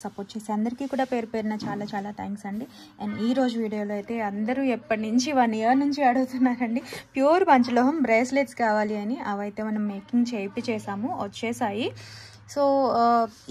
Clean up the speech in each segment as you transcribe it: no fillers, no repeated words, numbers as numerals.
Support చేసి అందరికీ కూడా పేరు పేరున చాలా చాలా థ్యాంక్స్ అండి. అండ్ ఈ రోజు వీడియోలో అయితే అందరూ ఎప్పటి నుంచి 1 ఇయర్ నుంచి అడుగుతున్నారండి ప్యూర్ పంచలోహం బ్రేస్లెట్స్ కావాలి అని. అవైతే మనం మేకింగ్ చేసాము, వచ్చేసాయి. సో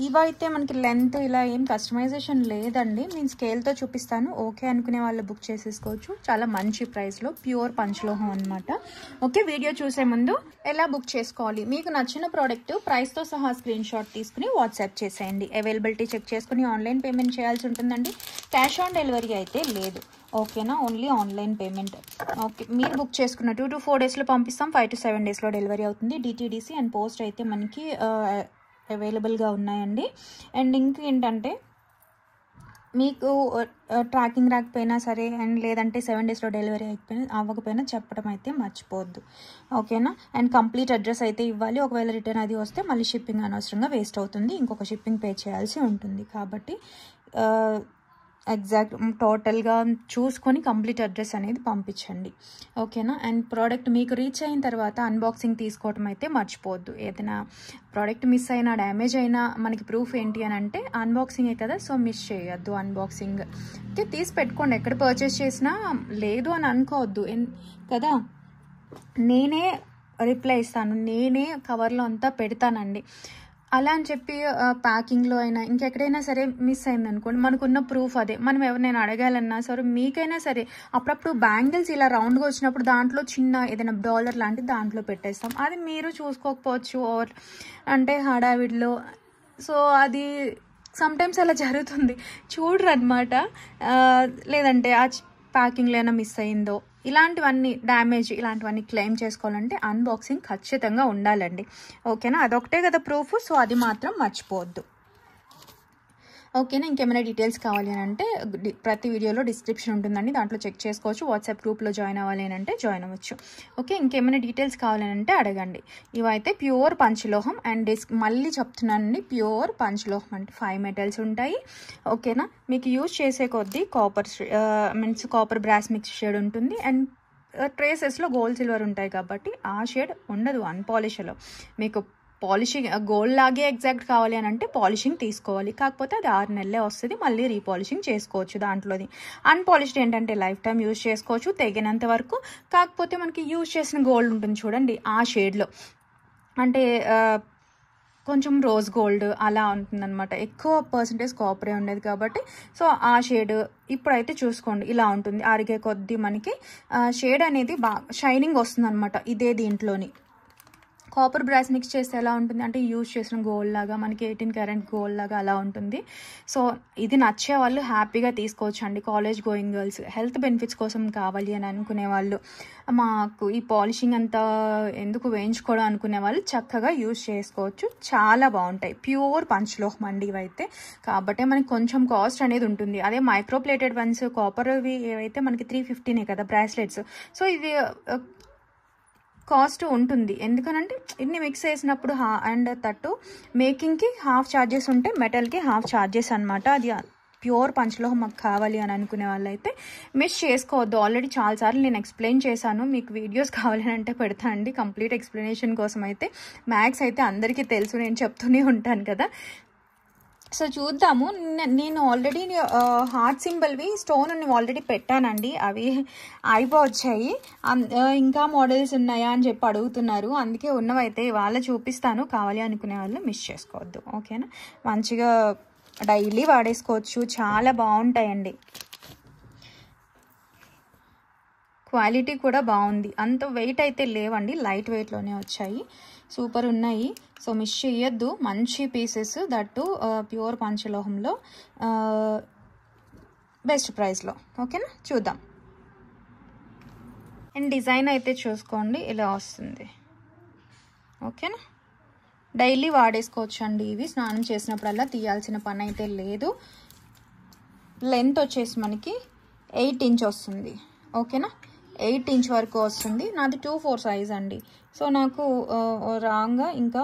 ఇవైతే మనకి లెంత్ ఇలా ఏం కస్టమైజేషన్ లేదండి, నేను స్కేల్తో చూపిస్తాను. ఓకే అనుకునే వాళ్ళు బుక్ చేసేసుకోవచ్చు, చాలా మంచి ప్రైస్లో ప్యూర్ పంచలోహం అనమాట. ఓకే, వీడియో చూసే ముందు ఎలా బుక్ చేసుకోవాలి, మీకు నచ్చిన ప్రోడక్ట్ ప్రైస్తో సహా స్క్రీన్ షాట్ తీసుకుని వాట్సాప్ చేసేయండి. అవైలబిలిటీ చెక్ చేసుకుని ఆన్లైన్ పేమెంట్ చేయాల్సి ఉంటుందండి. క్యాష్ ఆన్ డెలివరీ అయితే లేదు, ఓకేనా, ఓన్లీ ఆన్లైన్ పేమెంట్. ఓకే, మీరు బుక్ చేసుకున్న 2 to 4 డేస్లో పంపిస్తాం, 5 to 7 డేస్లో డెలివరీ అవుతుంది. డిటీడీసీ అండ్ పోస్ట్ అయితే మనకి అవైలబుల్గా ఉన్నాయండి. అండ్ ఇంకేంటంటే మీకు ట్రాకింగ్ రాకపోయినా సరే అండ్ లేదంటే 7 డేస్లో డెలివరీ అవ్వకపోయినా చెప్పడం అయితే మర్చిపోవద్దు, ఓకేనా. అండ్ కంప్లీట్ అడ్రస్ అయితే ఇవ్వాలి, ఒకవేళ రిటర్న్ అది వస్తే మళ్ళీ షిప్పింగ్ అనవసరంగా వేస్ట్ అవుతుంది, ఇంకొక షిప్పింగ్ పే చేయాల్సి ఉంటుంది. కాబట్టి ఎగ్జాక్ట్ టోటల్గా చూసుకొని కంప్లీట్ అడ్రస్ అనేది పంపించండి, ఓకేనా. అండ్ ప్రోడక్ట్ మీకు రీచ్ అయిన తర్వాత అన్బాక్సింగ్ తీసుకోవడం అయితే మర్చిపోవద్దు. ఏదైనా ప్రోడక్ట్ మిస్ అయినా డ్యామేజ్ అయినా మనకి ప్రూఫ్ ఏంటి అని అంటే అన్బాక్సింగే కదా, సో మిస్ చేయొద్దు అన్బాక్సింగ్. ఓకే, తీసి పెట్టుకోండి, ఎక్కడ పర్చేస్ చేసినా లేదు అని అనుకోవద్దు కదా. నేనే రిప్లై ఇస్తాను, నేనే కవర్లో అంతా పెడతానండి. అలా అని చెప్పి ప్యాకింగ్లో అయినా ఇంకెక్కడైనా సరే మిస్ అయింది అనుకోండి, మనకున్న ప్రూఫ్ అదే. మనం ఎవరినైనా అడగాలన్నా సరే, మీకైనా సరే అప్పుడప్పుడు బ్యాంగిల్స్ ఇలా రౌండ్గా వచ్చినప్పుడు దాంట్లో చిన్న ఏదైనా డాలర్ లాంటిది దాంట్లో పెట్టేస్తాం, అది మీరు చూసుకోకపోవచ్చు ఆర్ అంటే హడావిడిలో. సో అది సమ్టైమ్స్ అలా జరుగుతుంది, చూడరు అనమాట. లేదంటే ఆ ప్యాకింగ్లో అయినా మిస్ అయిందో, ఇలాంటివన్నీ డ్యామేజ్ ఇలాంటివన్నీ క్లెయిమ్ చేసుకోవాలంటే అన్బాక్సింగ్ ఖచ్చితంగా ఉండాలండి, ఓకేనా. అదొకటే కదా ప్రూఫ్, సో అది మాత్రం మర్చిపోవద్దు, ఓకేనా. ఇంకేమైనా డీటెయిల్స్ కావాలి అని అంటే ప్రతి వీడియోలో డిస్క్రిప్షన్ ఉంటుందండి, దాంట్లో చెక్ చేసుకోవచ్చు. వాట్సాప్ గ్రూప్లో జాయిన్ అవ్వాలి అని అంటే జాయిన్ అవ్వచ్చు, ఓకే. ఇంకేమైనా డీటెయిల్స్ కావాలని అంటే అడగండి. ఇవైతే ప్యూర్ పంచలోహం అండ్ మళ్ళీ చెప్తున్నానండి, ప్యూర్ పంచలోహం అంటే 5 మెటల్స్ ఉంటాయి, ఓకేనా. మీకు యూజ్ చేసే కొద్దీ కాపర్ బ్రాస్ మిక్స్ షేడ్ ఉంటుంది అండ్ ట్రేసెస్లో గోల్డ్ సిల్వర్ ఉంటాయి కాబట్టి ఆ షేడ్ ఉండదు అన్పాలిష్లో. మీకు పాలిషింగ్ గోల్డ్ లాగే ఎగ్జాక్ట్ కావాలి అని అంటే పాలిషింగ్ తీసుకోవాలి, కాకపోతే అది 6 నెలలే వస్తుంది, మళ్ళీ రీపాలిషింగ్ చేసుకోవచ్చు. దాంట్లోది అన్పాలిష్డ్ ఏంటంటే లైఫ్ టైం యూజ్ చేసుకోవచ్చు తెగినంత వరకు. కాకపోతే మనకి యూజ్ చేసిన గోల్డ్ ఉంటుంది చూడండి ఆ షేడ్లో, అంటే కొంచెం రోజ్ గోల్డ్ అలా ఉంటుందన్నమాట, ఎక్కువ పర్సంటేజ్ కాపరే ఉండేది కాబట్టి. సో ఆ షేడ్ ఇప్పుడైతే చూసుకోండి ఇలా ఉంటుంది, అరిగే కొద్దీ మనకి షేడ్ అనేది బాగా షైనింగ్ వస్తుంది అనమాట. ఇదే దీంట్లోని కాపర్ బ్రాస్ మిక్స్ చేస్తే ఎలా ఉంటుంది అంటే యూజ్ చేసిన గోల్డ్ లాగా, మనకి 18 క్యారెట్ గోల్డ్ లాగా అలా ఉంటుంది. సో ఇది నచ్చే వాళ్ళు హ్యాపీగా తీసుకోవచ్చు అండి. College going girls, health benefits కోసం కావాలి అని అనుకునే వాళ్ళు, మాకు ఈ పాలిషింగ్ అంతా ఎందుకు వేయించుకోవడం అనుకునే వాళ్ళు చక్కగా యూజ్ చేసుకోవచ్చు, చాలా బాగుంటాయి. ప్యూర్ పంచలోహం అండి ఇవైతే, కాబట్టి మనకి కొంచెం కాస్ట్ అనేది ఉంటుంది. అదే మైక్రోప్లేటెడ్ వన్స్ కాపర్వి ఏవైతే మనకి 350నే కదా బ్రాస్లెట్స్, సో ఇది కాస్ట్ ఉంటుంది. ఎందుకనంటే ఇన్ని మిక్స్ చేసినప్పుడు అండ్ తట్టు మేకింగ్కి హాఫ్ ఛార్జెస్ ఉంటే మెటల్కి హాఫ్ ఛార్జెస్ అనమాట. అది ప్యూర్ పంచలోహం మాకు కావాలి అని అనుకునే వాళ్ళైతే మిస్ చేసుకోవద్దు. ఆల్రెడీ చాలాసార్లు నేను ఎక్స్ప్లెయిన్ చేశాను, మీకు వీడియోస్ కావాలని అంటే పెడతా అండి కంప్లీట్ ఎక్స్ప్లెనేషన్ కోసం. అయితే మ్యాథ్స్ అయితే అందరికీ తెలుసు, నేను చెప్తూనే ఉంటాను కదా. సో చూద్దాము, నేను ఆల్రెడీ హార్ట్ సింబల్వి స్టోన్ ఆల్రెడీ పెట్టానండి, అవి అయిపోవచ్చాయి. ఇంకా మోడల్స్ ఉన్నాయా అని చెప్పి అడుగుతున్నారు, అందుకే ఉన్నవైతే ఇవాళ చూపిస్తాను, కావాలి అనుకునే వాళ్ళు మిస్ చేసుకోవద్దు, ఓకేనా. మంచిగా డైలీ వాడేసుకోవచ్చు, చాలా బాగుంటాయండి, క్వాలిటీ కూడా బాగుంది, అంత వెయిట్ అయితే లేవండి, లైట్ వెయిట్లోనే వచ్చాయి, సూపర్ ఉన్నాయి. సో మిస్ చేయొద్దు, మంచి పీసెస్, దట్టు ప్యూర్ పంచలోహంలో బెస్ట్ ప్రైస్లో, ఓకేనా. చూద్దాం. అండ్ డిజైన్ అయితే చూసుకోండి ఇలా వస్తుంది, ఓకేనా. డైలీ వాడేసుకోవచ్చు అండి ఇవి, స్నానం చేసినప్పుడల్లా తీయాల్సిన పని అయితే లేదు. లెంత్ వచ్చేసి మనకి 8 ఇంచ్ వస్తుంది, ఓకేనా. 8 ఇంచ్ వరకు వస్తుంది. నాది 2/4 సైజ్ అండి. సో నాకు రాంగా ఇంకా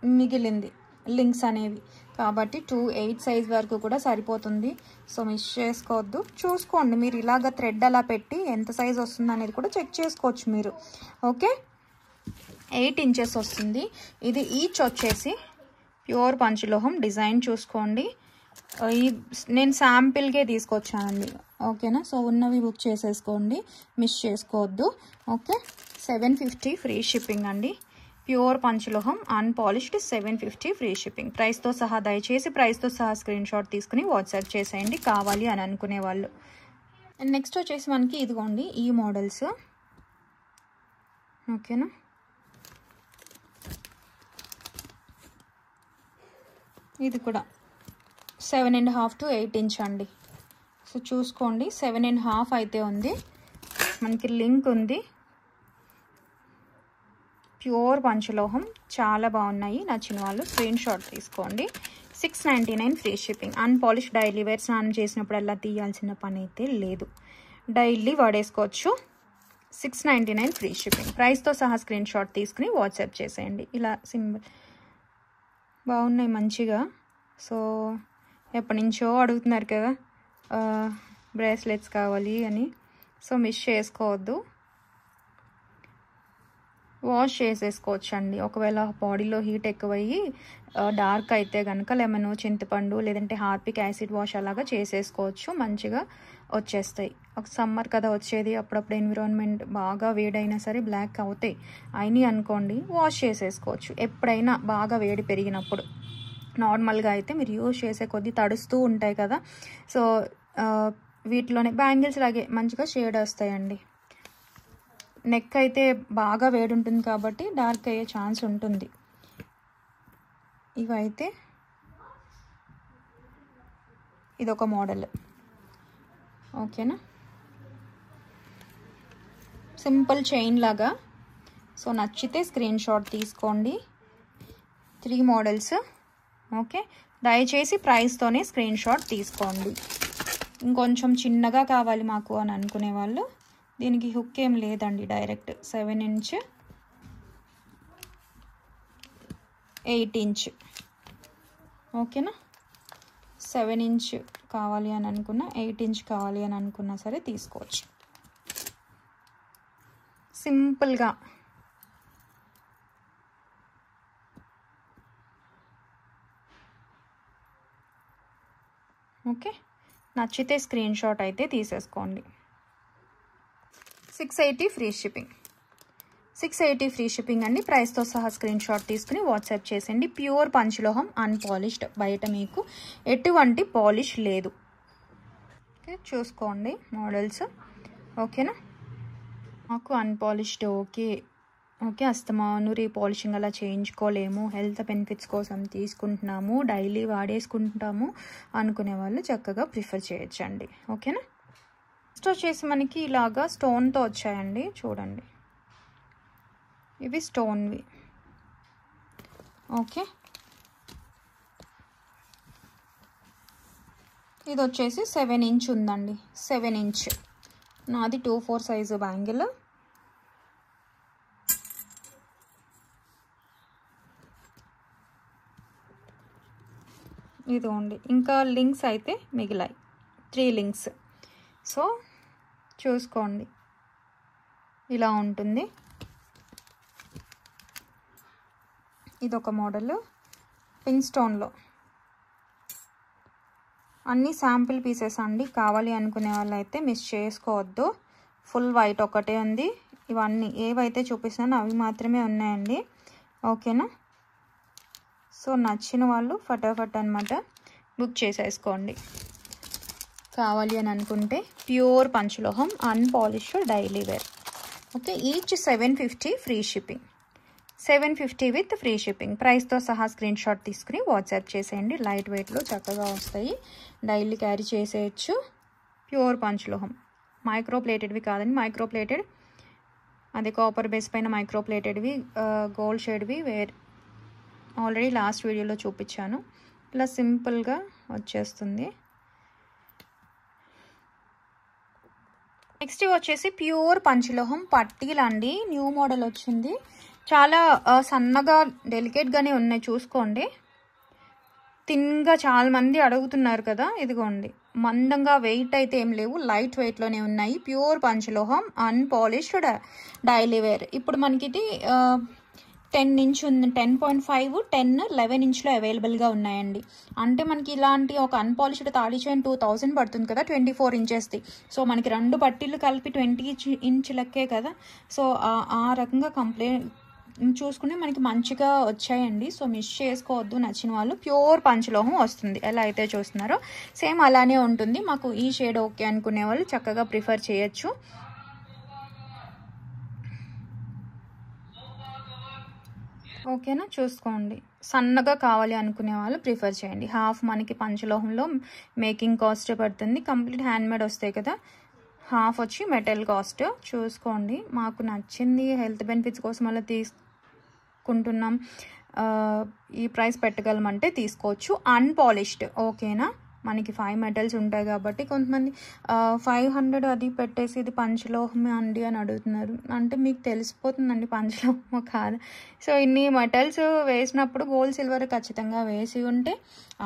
మిగిలింది లింక్స్ అనేవి, కాబట్టి 2/8 సైజ్ వరకు కూడా సరిపోతుంది. సో మిస్ చేసుకోవద్దు, చూసుకోండి మీరు ఇలాగ థ్రెడ్ అలా పెట్టి ఎంత సైజ్ వస్తుంది అనేది కూడా చెక్ చేసుకోవచ్చు మీరు, ఓకే. 8 ఇంచెస్ వస్తుంది. ఇది ఈచ్ వచ్చేసి ప్యూర్ పంచలోహం డిజైన్ చూసుకోండి. ఈ నేను శాంపిల్కే తీసుకొచ్చానండి, ఓకేనా. సో ఉన్నవి బుక్ చేసేసుకోండి, మిస్ చేసుకోవద్దు. ఓకే, 750 ఫ్రీ షిప్పింగ్ అండి. ప్యూర్ పంచలోహం అన్పాలిష్డ్ 750 ఫ్రీ షిప్పింగ్. ప్రైస్తో సహా దయచేసి ప్రైస్తో సహా స్క్రీన్ షాట్ తీసుకుని వాట్సాప్ చేసేయండి కావాలి అని అనుకునే వాళ్ళు. అండ్ నెక్స్ట్ వచ్చేసి మనకి ఇదిగోండి ఈ మోడల్స్, ఓకేనా. ఇది కూడా 7.5 to 8 ఇంచ్ అండి. సో చూసుకోండి 7.5 అయితే ఉంది, మనకి లింక్ ఉంది. ప్యూర్ పంచలోహం చాలా బాగున్నాయి, నచ్చిన వాళ్ళు స్క్రీన్ షాట్ తీసుకోండి. 699 free shipping. Unpolished daily wear, స్నానం చేసినప్పుడల్లా తీయాల్సిన పని అయితే లేదు, డైలీ వాడేసుకోవచ్చు. 699 free shipping. ప్రైస్తో సహా స్క్రీన్ షాట్ తీసుకుని వాట్సాప్ చేసేయండి. ఇలా సింబల్ బాగున్నాయి మంచిగా. సో ఎప్పటి నుంచో అడుగుతున్నారు కదా బ్రేస్లెట్స్ కావాలి అని, సో మిస్ చేసుకోవద్దు. వాష్ చేసేసుకోవచ్చు అండి. ఒకవేళ బాడీలో హీట్ ఎక్కువయ్యి డార్క్ అయితే కనుక లెమన్, చింతపండు లేదంటే హార్పిక్ యాసిడ్ వాష్ అలాగా చేసేసుకోవచ్చు, మంచిగా వచ్చేస్తాయి. ఒక సమ్మర్ కదా వచ్చేది, అప్పుడప్పుడు ఎన్విరాన్మెంట్ బాగా వేడైనా సరే బ్లాక్ అవుతాయి. అయినాయి అనుకోండి వాష్ చేసేసుకోవచ్చు ఎప్పుడైనా బాగా వేడి పెరిగినప్పుడు. నార్మల్గా అయితే మీరు యూజ్ చేసే కొద్దీ తడుస్తూ ఉంటాయి కదా, సో వీటిలోనే బ్యాంగిల్స్ లాగే మంచిగా షేడ్ వస్తాయండి. నెక్ అయితే బాగా వేడి ఉంటుంది కాబట్టి డార్క్ అయ్యే ఛాన్స్ ఉంటుంది. ఇవైతే ఇదొక మోడల్, ఓకేనా. సింపుల్ చైన్ లాగా. సో నచ్చితే స్క్రీన్ షాట్ తీసుకోండి. 3 మోడల్స్, ఓకే. దయచేసి ప్రైస్తోనే స్క్రీన్ షాట్ తీసుకోండి. ఇంకొంచెం చిన్నగా కావాలి మాకు అని అనుకునే వాళ్ళు, దీనికి హుక్ ఏం లేదండి, డైరెక్ట్ 7 ఇంచ్ 8 ఇంచ్, ఓకేనా. 7 ఇంచ్ కావాలి అని అనుకున్నా, 8 ఇంచ్ కావాలి అని అనుకున్నా సరే తీసుకోవచ్చు. సింపుల్గా ఓకే. నచ్చితే స్క్రీన్ షాట్ అయితే తీసేసుకోండి. 680 ఫ్రీ షిప్పింగ్. 680 ఫ్రీ షిప్పింగ్ అండి. ప్రైస్తో సహా స్క్రీన్ షాట్ తీసుకుని వాట్సాప్ చేసేయండి. ప్యూర్ పంచలోహం అన్పాలిష్డ్, బయట మీకు ఎటువంటి పాలిష్ లేదు. ఓకే, చూసుకోండి మోడల్స్, ఓకేనా. మాకు అన్పాలిష్డ్ ఓకే, ఓకే. అస్తమాను రీపాలిషింగ్ అలా చేయించుకోలేము, హెల్త్ బెనిఫిట్స్ కోసం తీసుకుంటున్నాము, డైలీ వాడేసుకుంటాము అనుకునే వాళ్ళు చక్కగా ప్రిఫర్ చేయొచ్చండి, ఓకేనా. నెక్స్ట్ వచ్చేసి మనకి ఇలాగా స్టోన్తో వచ్చాయండి, చూడండి. ఇవి స్టోన్వి, ఓకే. ఇది వచ్చేసి 7 ఇంచ్ ఉందండి, 7 ఇంచ్. నాది 2/4 సైజు బ్యాంగిల్. ఇదిగోండి, ఇంకా లింక్స్ అయితే మిగిలాయి, 3 లింక్స్. సో చూసుకోండి, ఇలా ఉంటుంది. ఇదొక మోడల్ పింక్ స్టోన్లో. అన్నీ శాంపిల్ పీసెస్ అండి, కావాలి అనుకునే వాళ్ళు అయితే మిస్ చేసుకోవద్దు. ఫుల్ వైట్ ఒకటే ఉంది, ఇవన్నీ ఏవైతే చూపిస్తానో అవి మాత్రమే ఉన్నాయండి, ఓకేనా. సో నచ్చిన వాళ్ళు ఫటాఫట్ అనమాట బుక్ చేసేసుకోండి కావాలి అని అనుకుంటే. ప్యూర్ పంచలోహం unpolished daily wear, okay. Each 750 free shipping. 750 with free shipping. ప్రైస్తో సహా స్క్రీన్ షాట్ తీసుకుని వాట్సాప్ చేసేయండి. లైట్ వెయిట్లో చక్కగా వస్తాయి, డైలీ క్యారీ చేసేయచ్చు. ప్యూర్ పంచలోహం, మైక్రో ప్లేటెడ్వి కాదండి, మైక్రో ప్లేటెడ్ అదే కాపర్ బేస్ పైన మైక్రో ప్లేటెడ్వి, గోల్డ్ షేడ్వి ఆల్రెడీ లాస్ట్ వీడియోలో చూపించాను. ఇలా సింపుల్గా వచ్చేస్తుంది. నెక్స్ట్ వచ్చేసి ప్యూర్ పంచలోహం పట్టీలు అండి, న్యూ మోడల్ వచ్చింది. చాలా సన్నగా డెలికేట్గానే ఉన్నాయి, చూసుకోండి. థిన్గా చాలా మంది అడుగుతున్నారు కదా, ఇదిగోండి. మందంగా వెయిట్ అయితే ఏం లేవు, లైట్ వెయిట్లోనే ఉన్నాయి. ప్యూర్ పంచలోహం అన్పాలిష్డ్ డైలీ వేర్. ఇప్పుడు మనకి ఇది 10 ఇంచ్ ఉంది, 10.5, 10, 11 ఇంచ్లో అవైలబుల్గా ఉన్నాయండి. అంటే మనకి ఇలాంటి ఒక అన్పాలిష్డ్ తాళీ చైన్ 2000 పడుతుంది కదా 24 ఇంచెస్ది. సో మనకి 2 పట్టీలు కలిపి 20 ఇంచ్ లెక్కే కదా. సో ఆ రకంగా చూసుకుంటే మనకి మంచిగా వచ్చాయండి. సో మిస్ చేసుకోవద్దు. నచ్చిన వాళ్ళు ప్యూర్ పంచలోహం వస్తుంది, ఎలా అయితే చూస్తున్నారో సేమ్ అలానే ఉంటుంది. మాకు ఈ షేడ్ ఓకే అనుకునే వాళ్ళు చక్కగా ప్రిఫర్ చేయొచ్చు. ఓకేనా, చూసుకోండి. సన్నగా కావాలి అనుకునే వాళ్ళు ప్రిఫర్ చేయండి. హాఫ్ మనకి పంచలోహంలో మేకింగ్ కాస్ట్ పడుతుంది. కంప్లీట్ హ్యాండ్మేడ్ వస్తాయి కదా, హాఫ్ వచ్చి మెటల్ కాస్ట్. చూసుకోండి. మాకు నచ్చింది, హెల్త్ బెనిఫిట్స్ కోసం అలా తీసుకుంటున్నాం, ఈ ప్రైస్ పెట్టగలమంటే తీసుకోవచ్చు. అన్పాలిష్డ్ ఓకేనా. మనకి 5 మెటల్స్ ఉంటాయి కాబట్టి కొంతమంది 500 అది పెట్టేసి ఇది పంచలోహమే అండి అని అడుగుతున్నారు. అంటే మీకు తెలిసిపోతుందండి పంచలోహమో కాదు. సో ఇన్ని మెటల్స్ వేసినప్పుడు గోల్డ్ సిల్వర్ ఖచ్చితంగా వేసి ఉంటే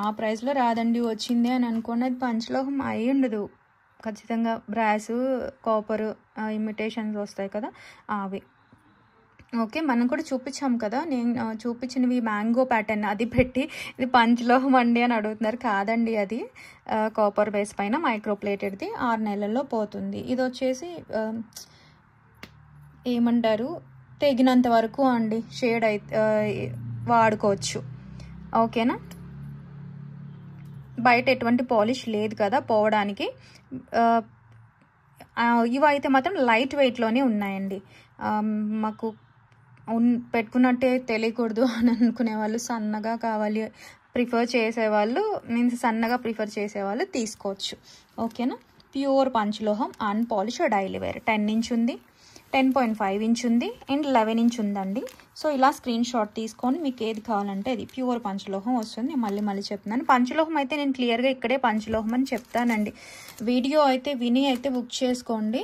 ఆ ప్రైస్లో రాదండి, వచ్చింది అని అనుకోండి, అది పంచలోహం అయి ఉండదు. ఖచ్చితంగా బ్రాస్, కాపర్ ఇమిటేషన్స్ వస్తాయి కదా అవి. ఓకే, మనం కూడా చూపించాం కదా, నేను చూపించినవి మ్యాంగో ప్యాటర్న్ అది పెట్టి ఇది పంచలోహం అండి అని అడుగుతున్నారు. కాదండి, అది కాపర్ బేస్ పైన మైక్రోప్లేటెడ్ది, 6 నెలల్లో పోతుంది. ఇది వచ్చేసి ఏమంటారు, తెగినంత వరకు అండి షేడ్ అయితే వాడుకోవచ్చు. ఓకేనా, బయట ఎటువంటి పాలిష్ లేదు కదా పోవడానికి. ఇవైతే మాత్రం లైట్ వెయిట్లోనే ఉన్నాయండి. మాకు పెట్టుకున్నట్టే తెలియకూడదు అని అనుకునే వాళ్ళు, సన్నగా కావాలి ప్రిఫర్ చేసేవాళ్ళు, సన్నగా ప్రిఫర్ చేసేవాళ్ళు తీసుకోవచ్చు. ఓకేనా, ప్యూర్ పంచలోహం అన్పాలిష్ డైలీ వేర్. 10 ఇంచ్ ఉంది, 10.5 ఇంచ్ ఉంది అండ్ 11 ఇంచ్ ఉందండి. సో ఇలా స్క్రీన్ షాట్ తీసుకొని మీకు ఏది కావాలంటే అది ప్యూర్ పంచలోహం వస్తుంది. నేను మళ్ళీ చెప్తున్నాను, పంచలోహం అయితే నేను క్లియర్గా ఇక్కడే పంచలోహం అని చెప్తానండి. వీడియో అయితే విని అయితే బుక్ చేసుకోండి.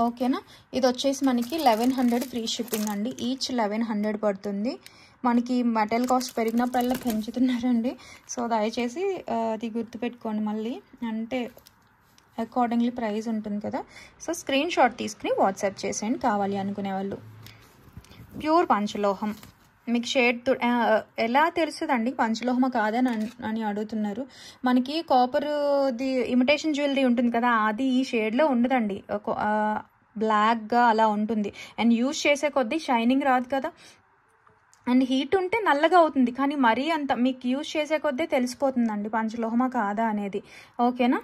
ఓకేనా, ఇది వచ్చేసి మనకి 1100 ఫ్రీ షిప్పింగ్ అండి. ఈచ్ 1100 పడుతుంది. మనకి మెటల్ కాస్ట్ పెరిగినప్పుడల్లా పెంచుతున్నారండి. సో దయచేసి అది గుర్తుపెట్టుకోండి. మళ్ళీ అంటే అకార్డింగ్లీ ప్రైస్ ఉంటుంది కదా. సో స్క్రీన్ షాట్ తీసుకుని వాట్సాప్ చేసేయండి కావాలి అనుకునే వాళ్ళు. ప్యూర్ పంచలోహం మీకు షేడ్ ఎలా తెలుస్తుందండి పంచలోహమ కాదని అని అడుగుతున్నారు. మనకి కాపర్ది ఇమిటేషన్ జ్యువెలరీ ఉంటుంది కదా, అది ఈ షేడ్లో ఉండదండి, బ్లాక్గా అలా ఉంటుంది. అండ్ యూజ్ చేసే కొద్దీ షైనింగ్ రాదు కదా, అండ్ హీట్ ఉంటే నల్లగా అవుతుంది. కానీ మరీ అంత మీకు యూజ్ చేసే కొద్దీ తెలిసిపోతుందండి పంచలోహమా కాదా అనేది. ఓకేనా,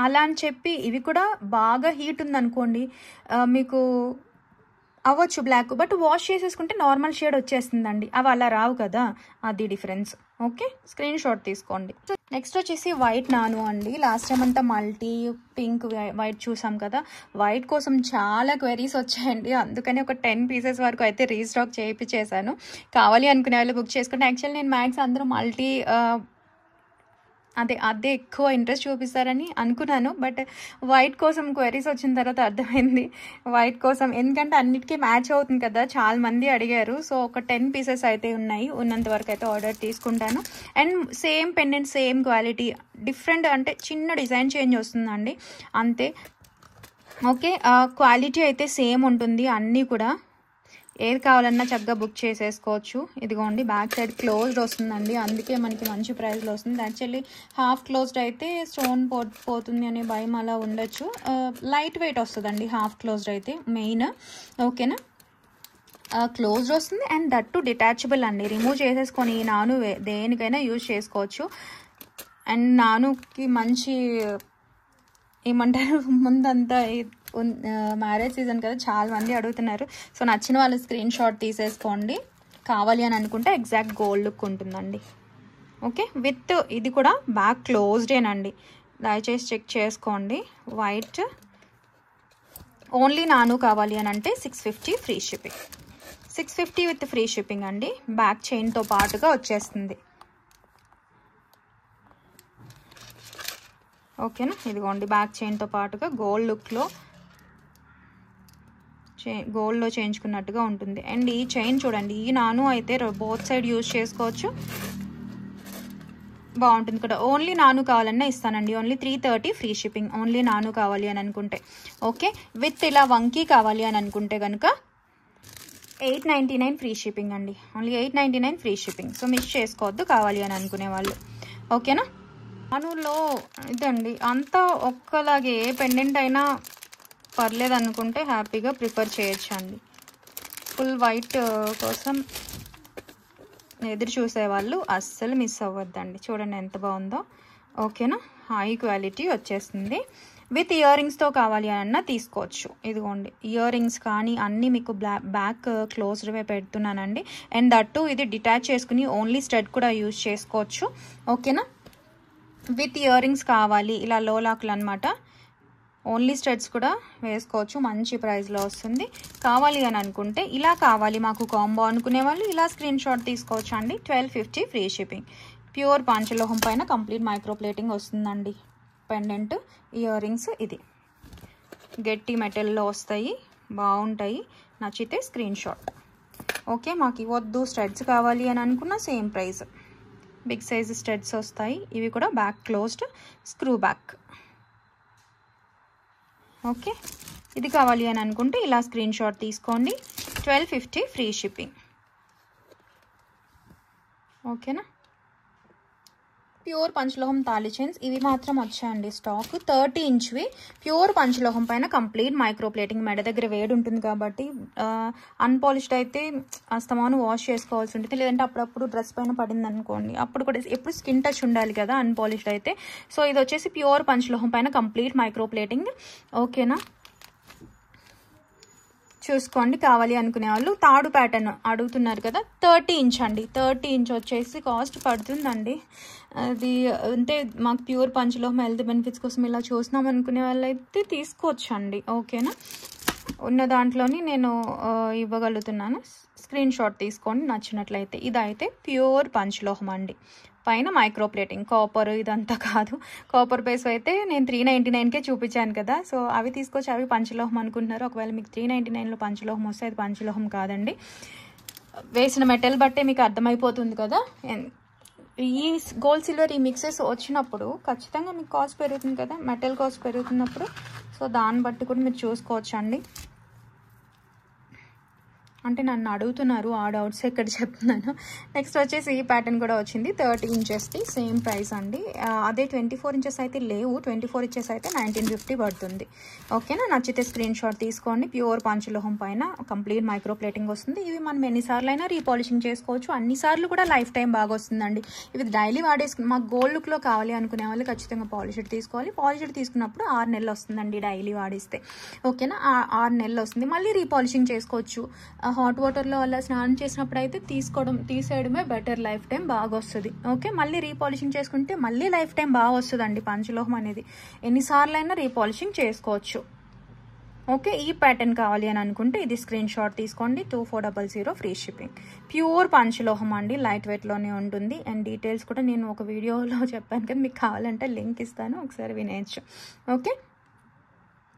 అలా అని చెప్పి ఇవి కూడా బాగా హీట్ ఉందనుకోండి మీకు అవ్వచ్చు బ్లాక్, బట్ వాష్ చేసేసుకుంటే నార్మల్ షేడ్ వచ్చేస్తుందండి. అవి అలా రావు కదా, అది డిఫరెన్స్. ఓకే, స్క్రీన్ షాట్ తీసుకోండి. నెక్స్ట్ వచ్చేసి వైట్ నాను అండి. లాస్ట్ టైం అంతా మల్టీ పింక్ వైట్ చూసాం కదా, వైట్ కోసం చాలా క్వెరీస్ వచ్చాయండి. అందుకని ఒక 10 పీసెస్ వరకు అయితే రీస్టాక్ చేయించేసాను. కావాలి అనుకునే వాళ్ళు బుక్ చేసుకుంటే, యాక్చువల్లీ నేను మ్యాక్స్ అందరూ మల్టీ అదే ఎక్కువ ఇంట్రెస్ట్ చూపిస్తారని అనుకున్నాను. బట్ వైట్ కోసం క్వెరీస్ వచ్చిన తర్వాత అర్థమైంది వైట్ కోసం, ఎందుకంటే అన్నిటికీ మ్యాచ్ అవుతుంది కదా, చాలా మంది అడిగారు. సో ఒక 10 పీసెస్ అయితే ఉన్నాయి, ఉన్నంత వరకు అయితే ఆర్డర్ తీసుకుంటాను. And same pendant, same quality, different అంటే చిన్న డిజైన్ చేంజ్ వస్తుందండి అంతే. ఓకే, క్వాలిటీ అయితే సేమ్ ఉంటుంది అన్నీ కూడా. ఏది కావాలన్నా చక్కగా బుక్ చేసేసుకోవచ్చు. ఇదిగోండి బ్యాక్ సైడ్ క్లోజ్డ్ వస్తుందండి, అందుకే మనకి మంచి ప్రైస్లో వస్తుంది. యాక్చువల్లీ హాఫ్ క్లోజ్డ్ అయితే స్టోన్ పోతుంది అనే భయం అలా ఉండొచ్చు. లైట్ వెయిట్ వస్తుందండి హాఫ్ క్లోజ్డ్ అయితే మెయిన్. ఓకేనా, క్లోజ్డ్ వస్తుంది అండ్ దట్ టు డిటాచబుల్ అండి, రిమూవ్ చేసేసుకొని నాను దేనికైనా యూజ్ చేసుకోవచ్చు. అండ్ నానుకి మంచి ఏమంటారు, ముందంతా మ్యారేజ్ సీజన్ కదా, చాలా మంది అడుగుతున్నారు. సో నచ్చిన వాళ్ళు స్క్రీన్ షాట్ తీసేసుకోండి. కావాలి అని అనుకుంటే ఎగ్జాక్ట్ గోల్డ్ లుక్ ఉంటుందండి. ఓకే, విత్ ఇది కూడా బ్యాక్ క్లోజ్డేనండి, దయచేసి చెక్ చేసుకోండి. వైట్ ఓన్లీ నాను కావాలి అని అంటే 650 free shipping, 650 with free shipping అండి. బ్యాక్ చైన్తో పాటుగా వచ్చేస్తుంది. ఓకేనా, ఇదిగోండి బ్యాక్ చైన్తో పాటుగా గోల్డ్ లుక్లో గోల్డ్లో చేయించుకున్నట్టుగా ఉంటుంది. అండ్ ఈ చైన్ చూడండి, ఈ నాను అయితే బోత్ సైడ్ యూజ్ చేసుకోవచ్చు. బాగుంటుంది కూడా. ఓన్లీ నాను కావాలన్నా ఇస్తానండి. Only 330 free shipping. ఓన్లీ నాను కావాలి అని అనుకుంటే. ఓకే, విత్ ఇలా వంకీ కావాలి అని అనుకుంటే కనుక 899 ఫ్రీ షిప్పింగ్ అండి. Only 899 free shipping. So miss చేసుకోవద్దు కావాలి అని అనుకునే వాళ్ళు. ఓకేనా. నానులో ఇదండి అంతా ఒక్కలాగే ఏ పెండెంట్ అయినా పర్లేదు అనుకుంటే హ్యాపీగా ప్రిఫర్ చేయొచ్చు అండి. ఫుల్ వైట్ కోసం ఎదురు చూసేవాళ్ళు అస్సలు మిస్ అవ్వద్దండి. చూడండి ఎంత బాగుందో. ఓకేనా, హై క్వాలిటీ వచ్చేస్తుంది. విత్ ఇయర్ రింగ్స్తో కావాలి అన్నా తీసుకోవచ్చు. ఇదిగోండి ఇయర్ రింగ్స్ కానీ అన్నీ మీకు బ్యాక్ క్లోజ్డ్వే పెడుతున్నానండి. అండ్ దట్టు ఇది డిటాచ్ చేసుకుని ఓన్లీ స్టడ్ కూడా యూజ్ చేసుకోవచ్చు. ఓకేనా, విత్ ఇయర్ రింగ్స్ కావాలి ఇలా లో లాక్లు అనమాట. ఓన్లీ స్టడ్స్ కూడా వేసుకోవచ్చు. మంచి ప్రైస్లో వస్తుంది. కావాలి అని అనుకుంటే ఇలా కావాలి మాకు కాంబో అనుకునే వాళ్ళు ఇలా స్క్రీన్ షాట్ తీసుకోవచ్చు అండి. 1250 ఫ్రీ షిప్పింగ్. ప్యూర్ పంచలోహం పైన కంప్లీట్ మైక్రో ప్లేటింగ్ వస్తుందండి. పెండెంట్, ఇయర్ రింగ్స్ ఇది గట్టి మెటల్లో వస్తాయి, బాగుంటాయి. నచ్చితే స్క్రీన్ షాట్. ఓకే, మాకు ఇవ్వద్దు స్టడ్స్ కావాలి అని అనుకున్న same price. Big size studs వస్తాయి. ఇవి కూడా back closed screw back. Okay, ఇది కావాలి అని అనుకుంటే ఇలా స్క్రీన్ షాట్ తీసుకోండి. 1250 ఫ్రీ షిప్పింగ్. ఓకేనా. ప్యూర్ పంచలోహం తాళి చైన్స్ ఇవి మాత్రం వచ్చాయండి స్టాక్. 30 ఇంచ్వి ప్యూర్ పంచలోహం పైన కంప్లీట్ మైక్రో ప్లేటింగ్. మెడ దగ్గర వేడి ఉంటుంది కాబట్టి అన్పాలిష్డ్ అయితే అస్తమాను వాష్ చేసుకోవాల్సి ఉంటుంది. లేదంటే అప్పుడప్పుడు డ్రెస్ పైన పడింది అనుకోండి, అప్పుడు కూడా ఎప్పుడు స్కిన్ టచ్ ఉండాలి కదా అన్పాలిష్డ్ అయితే. సో ఇది వచ్చేసి ప్యూర్ పంచలోహం పైన కంప్లీట్ మైక్రో ప్లేటింగ్. ఓకేనా, చూసుకోండి. కావాలి అనుకునే వాళ్ళు తాడు ప్యాటర్న్ అడుగుతున్నారు కదా, 30 ఇంచ్ అండి. 30 ఇంచ్ వచ్చేసి కాస్ట్ పడుతుందండి. అది అంటే మాకు ప్యూర్ పంచలో హెల్త్ బెనిఫిట్స్ కోసం ఇలా చూస్తున్నాం అనుకునే వాళ్ళు అయితే తీసుకోవచ్చు అండి. ఓకేనా, ఉన్న దాంట్లోని నేను ఇవ్వగలుగుతున్నాను. స్క్రీన్ షాట్ తీసుకోండి నచ్చినట్లయితే. ఇదైతే ప్యూర్ పంచలోహం అండి. పైన మైక్రో ప్లేటింగ్, కాపర్ ఇదంతా కాదు. కాపర్ బేస్ అయితే నేను 399కే చూపించాను కదా. సో అవి తీసుకొచ్చి అవి పంచలోహం అనుకుంటున్నారు. ఒకవేళ మీకు 399లో పంచలోహం వస్తే అది పంచలోహం కాదండి. వేసిన మెటల్ బట్టే మీకు అర్థమైపోతుంది కదా. ఈ గోల్డ్ సిల్వర్ ఈ మిక్సెస్ వచ్చినప్పుడు ఖచ్చితంగా మీకు కాస్ట్ పెరుగుతుంది కదా, మెటల్ కాస్ట్ పెరుగుతున్నప్పుడు. సో దాన్ని బట్టి కూడా మీరు చూసుకోవచ్చు అండి. అంటే నన్ను అడుగుతున్నారు, ఆ డౌట్స్ ఇక్కడ చెప్తున్నాను. నెక్స్ట్ వచ్చేసి ఈ ప్యాటర్న్ కూడా వచ్చింది 30 ఇంచెస్ది. సేమ్ ప్రైస్ అండి. అదే 24 ఇంచెస్ అయితే లేవు. 24 ఇంచెస్ అయితే 1950 పడుతుంది. ఓకేనా, నచ్చితే స్క్రీన్ షాట్ తీసుకోండి. ప్యూర్ పంచలోహం పైన కంప్లీట్ మైక్రో ప్లేటింగ్ వస్తుంది. ఇవి మనం ఎన్నిసార్లు అయినా రీపాలిషింగ్ చేసుకోవచ్చు. అన్నిసార్లు కూడా లైఫ్ టైం బాగా వస్తుందండి. ఇవి డైలీ వాడేసుకుని మాకు గోల్డ్ లుక్లో కావాలి అనుకునే వాళ్ళు ఖచ్చితంగా పాలిష్డ్ తీసుకోవాలి. పాలిష్డ్ తీసుకున్నప్పుడు 6 నెలలు వస్తుందండి డైలీ వాడిస్తే. ఓకేనా, 6 నెలలు వస్తుంది. మళ్ళీ రీపాలిషింగ్ చేసుకోవచ్చు. హాట్ వాటర్లో అలా స్నానం చేసినప్పుడు అయితే తీసేయడమే బెటర్. లైఫ్ టైం బాగా వస్తుంది. ఓకే, మళ్ళీ రీపాలిషింగ్ చేసుకుంటే మళ్ళీ లైఫ్ టైం బాగా వస్తుందండి. పంచలోహం అనేది ఎన్నిసార్లు అయినా రీపాలిషింగ్ చేసుకోవచ్చు. ఓకే, ఈ ప్యాటర్న్ కావాలి అని అనుకుంటే ఇది స్క్రీన్ షాట్ తీసుకోండి. 2400 ఫ్రీ షిప్పింగ్. ప్యూర్ పంచలోహం అండి, లైట్ వెయిట్లోనే ఉంటుంది. అండ్ డీటెయిల్స్ కూడా నేను ఒక వీడియోలో చెప్పాను కదా, మీకు కావాలంటే లింక్ ఇస్తాను, ఒకసారి వినేయచ్చు. ఓకే,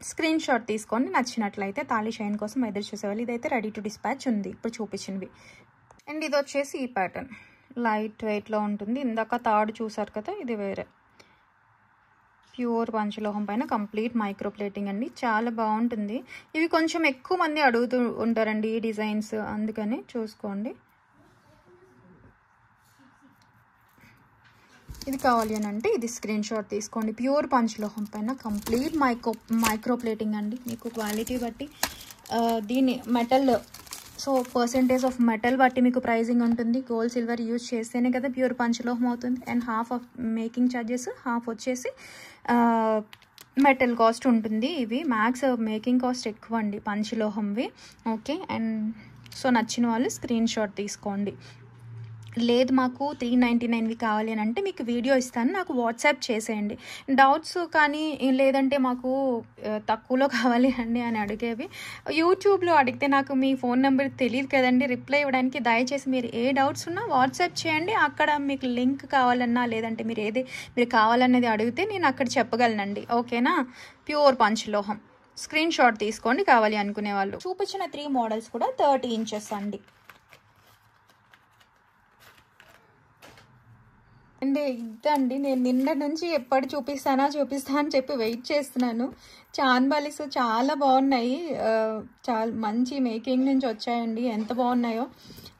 స్క్రీన్ షాట్ తీసుకోండి నచ్చినట్లయితే. తాళి చైన్ కోసం ఎదురు చూసేవాళ్ళు. ఇదైతే రెడీ టు డిస్పాచ్ ఉంది ఇప్పుడు చూపించినవి. అండ్ ఇది వచ్చేసి ఈ ప్యాటర్న్ లైట్ వెయిట్లో ఉంటుంది. ఇందాక తాడు చూసారు కదా, ఇది వేరే. ప్యూర్ పంచలోహం పైన కంప్లీట్ మైక్రో ప్లేటింగ్ అండి, చాలా బాగుంటుంది. ఇవి కొంచెం ఎక్కువ మంది అడుగుతూ ఉంటారండి ఈ డిజైన్స్, అందుకని చూసుకోండి. ఇది కావాలి అని అంటే ఇది స్క్రీన్ షాట్ తీసుకోండి. ప్యూర్ పంచలోహం పైన కంప్లీట్ మైక్రో ప్లేటింగ్ అండి. మీకు క్వాలిటీ బట్టి దీని metal, so percentage of metal బట్టి మీకు ప్రైజింగ్ ఉంటుంది. గోల్డ్ సిల్వర్ యూజ్ చేస్తేనే కదా ప్యూర్ పంచలోహం అవుతుంది. And half of making charges, half వచ్చేసి మెటల్ కాస్ట్ ఉంటుంది. ఇవి మ్యాక్స్ మేకింగ్ కాస్ట్ ఎక్కువ అండి పంచలోహంవి. ఓకే, అండ్ సో నచ్చిన వాళ్ళు స్క్రీన్ షాట్ తీసుకోండి. లేదు మాకు 399వి కావాలి అని అంటే మీకు వీడియో ఇస్తాను, నాకు వాట్సాప్ చేసేయండి. డౌట్స్ కానీ లేదంటే మాకు తక్కువలో కావాలి అండి అని అడిగేవి యూట్యూబ్లో అడిగితే నాకు మీ ఫోన్ నెంబర్ తెలియదు కదండి రిప్లై ఇవ్వడానికి. దయచేసి మీరు ఏ డౌట్స్ ఉన్నా వాట్సాప్ చేయండి. అక్కడ మీకు లింక్ కావాలన్నా లేదంటే మీరు కావాలన్నది అడిగితే నేను అక్కడ చెప్పగలనండి. ఓకేనా, ప్యూర్ పంచలోహం స్క్రీన్ షాట్ తీసుకోండి కావాలి అనుకునే వాళ్ళు. చూపించిన 3 మోడల్స్ కూడా 30 ఇంచెస్ అండి. అండ్ ఇదండి, నేను నిన్న నుంచి ఎప్పుడు చూపిస్తా అని చెప్పి వెయిట్ చేస్తున్నాను. చాన్బాలీస్ చాలా బాగున్నాయి, చాలా మంచి మేకింగ్ నుంచి వచ్చాయండి. ఎంత బాగున్నాయో,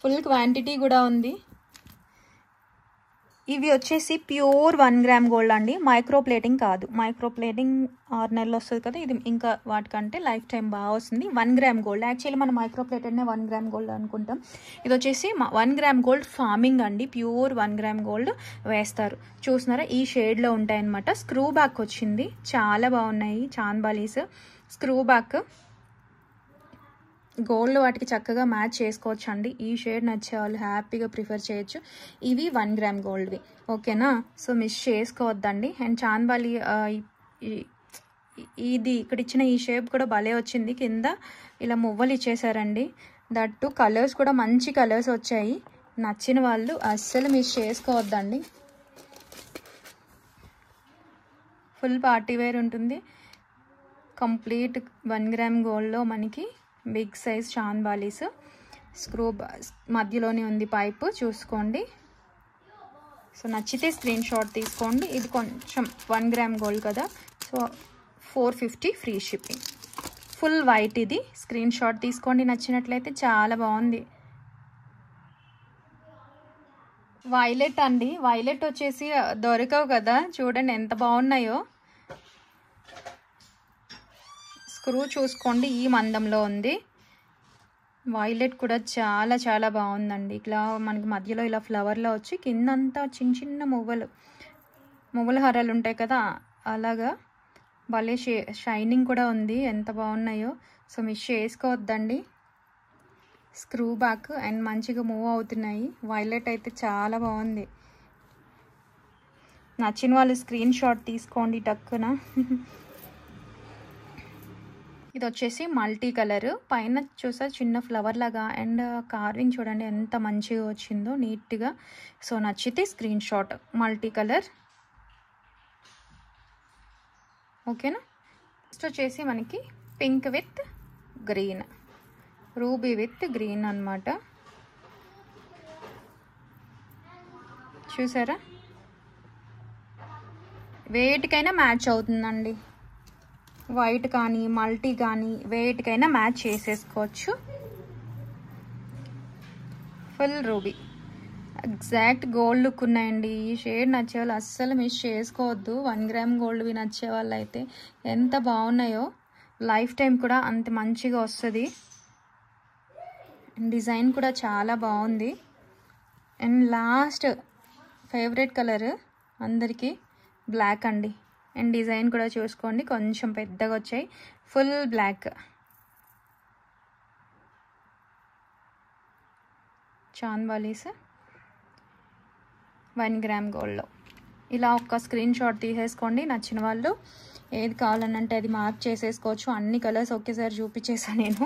ఫుల్ క్వాంటిటీ కూడా ఉంది. ఇవి వచ్చేసి ప్యూర్ 1 గ్రామ్ గోల్డ్ అండి, మైక్రో ప్లేటింగ్ కాదు. మైక్రో ప్లేటింగ్ 6 నెలలు వస్తుంది కదా, ఇది ఇంకా వాటికంటే లైఫ్ టైం బాగా వస్తుంది. 1 గ్రామ్ గోల్డ్, యాక్చువల్లీ మనం మైక్రో ప్లేటెడ్నే 1 గ్రామ్ గోల్డ్ అనుకుంటాం. ఇది వచ్చేసి 1 గ్రామ్ గోల్డ్ ఫార్మింగ్ అండి, ప్యూర్ 1 గ్రామ్ గోల్డ్ వేస్తారు. చూస్తున్నారా, ఈ షేడ్లో ఉంటాయన్నమాట. స్క్రూ బ్యాక్ వచ్చింది, చాలా బాగున్నాయి చాన్బాలీస్. స్క్రూ బ్యాక్ గోల్డ్ వాటికి చక్కగా మ్యాచ్ చేసుకోవచ్చు అండి. ఈ షేడ్ నచ్చే వాళ్ళు హ్యాపీగా ప్రిఫర్ చేయొచ్చు. ఇవి 1 గ్రామ్ గోల్డ్వి, ఓకేనా. సో మిస్ చేసుకోవద్దండి. అండ్ చాన్బాలి ఇది ఇక్కడ ఇచ్చిన ఈ షేప్ కూడా భలే వచ్చింది. కింద ఇలా మువ్వలు ఇచ్చేసారండి. దట్టు కలర్స్ కూడా మంచి కలర్స్ వచ్చాయి. నచ్చిన వాళ్ళు అస్సలు మిస్ చేసుకోవద్దండి. ఫుల్ పార్టీ వేర్ ఉంటుంది. కంప్లీట్ 1 గ్రామ్ గోల్డ్లో మనకి బిగ్ సైజ్ చాన్బాలీస్. స్క్రూ మధ్యలోనే ఉంది పైపు, చూసుకోండి. సో నచ్చితే స్క్రీన్ షాట్ తీసుకోండి. ఇది కొంచెం 1 గ్రామ్ గోల్డ్ కదా, so 450 free shipping. Full white ఇది, స్క్రీన్ షాట్ తీసుకోండి నచ్చినట్లయితే. చాలా బాగుంది. వైలెట్ అండి, వైలెట్ వచ్చేసి దొరకవు కదా, చూడండి ఎంత బాగున్నాయో. స్క్రూ చూసుకోండి, ఈ మందంలో ఉంది. వైలెట్ కూడా చాలా చాలా బాగుందండి. ఇట్లా మనకి మధ్యలో ఇలా ఫ్లవర్లో వచ్చి కిందంతా చిన్న చిన్న మువ్వల హారాలు ఉంటాయి కదా, అలాగా భలే షైనింగ్ కూడా ఉంది. ఎంత బాగున్నాయో, సో మిస్ చేసుకోవద్దండి. స్క్రూ బ్యాక్ అండ్ మంచిగా మూవ్ అవుతున్నాయి. వైలెట్ అయితే చాలా బాగుంది. నచ్చిన వాళ్ళు స్క్రీన్ షాట్ తీసుకోండి టక్కున. ఇది వచ్చేసి మల్టీ కలర్, పైన చూసా చిన్న ఫ్లవర్ లాగా, అండ్ కార్వింగ్ చూడండి ఎంత మంచిగా వచ్చిందో నీట్గా. సో నచ్చితే స్క్రీన్ షాట్. మల్టీ కలర్, ఓకేనా. నెక్స్ట్ వచ్చేసి మనకి pink with green, ruby with green అన్నమాట. చూసారా, వేటికైనా మ్యాచ్ అవుతుందండి. వైట్ కానీ మల్టీ కానీ వేటికైనా మ్యాచ్ చేసేసుకోవచ్చు. Full ruby, exact gold look ఉన్నాయండి. ఈ షేడ్ నచ్చే వాళ్ళు అస్సలు మిస్ చేసుకోవద్దు. 1 గ్రామ్ గోల్డ్వి నచ్చే వాళ్ళు అయితే ఎంత బాగున్నాయో. లైఫ్ టైం కూడా అంత మంచిగా వస్తుంది. డిజైన్ కూడా చాలా బాగుంది. అండ్ లాస్ట్ ఫేవరెట్ కలర్ అందరికీ బ్లాక్ అండి. అండ్ డిజైన్ కూడా చూసుకోండి, కొంచెం పెద్దగా వచ్చాయి. ఫుల్ బ్లాక్ చాన్బాలీస్ 1 గ్రామ్ గోల్డ్లో. ఇలా ఒక స్క్రీన్ షాట్ తీసేసుకోండి. నచ్చిన వాళ్ళు ఏది కావాలనంటే అది మార్క్ చేసేసుకోవచ్చు. అన్ని కలర్స్ ఒకేసారి చూపించేసాను నేను,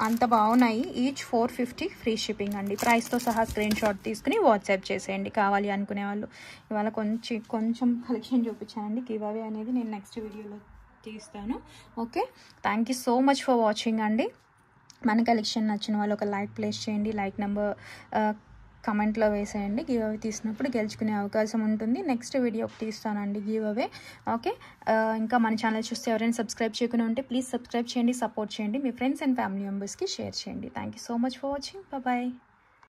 అంత బాగున్నాయి. ఈచ్ 450 ఫ్రీ షిప్పింగ్ అండి. ప్రైస్తో సహా స్క్రీన్ షాట్ తీసుకుని వాట్సాప్ చేసేయండి కావాలి అనుకునే వాళ్ళు. ఇవాళ కొంచెం కలెక్షన్ చూపించానండి. గివ్ అవే అనేది నేను నెక్స్ట్ వీడియోలో తీస్తాను. Okay, thank you so much for watching అండి. మన కలెక్షన్ నచ్చిన వాళ్ళు ఒక లైక్ ప్లేస్ చేయండి. లైక్ నెంబర్ కమెంట్లో వేసేయండి. గివ్ అవే తీసినప్పుడు గెలుచుకునే అవకాశం ఉంటుంది. నెక్స్ట్ వీడియో తీస్తానండి గివ్ అవే. ఓకే, ఇంకా మన ఛానల్ చూస్తే ఎవరైనా సబ్స్క్రైబ్ చేయకుండా ఉంటే ప్లీజ్ సబ్స్క్రైబ్ చేయండి, సపోర్ట్ చేయండి. మీ ఫ్రెండ్స్ అండ్ ఫ్యామిలీ మెంబర్స్కి షేర్ చేయండి. Thank you so much for watching. Bye.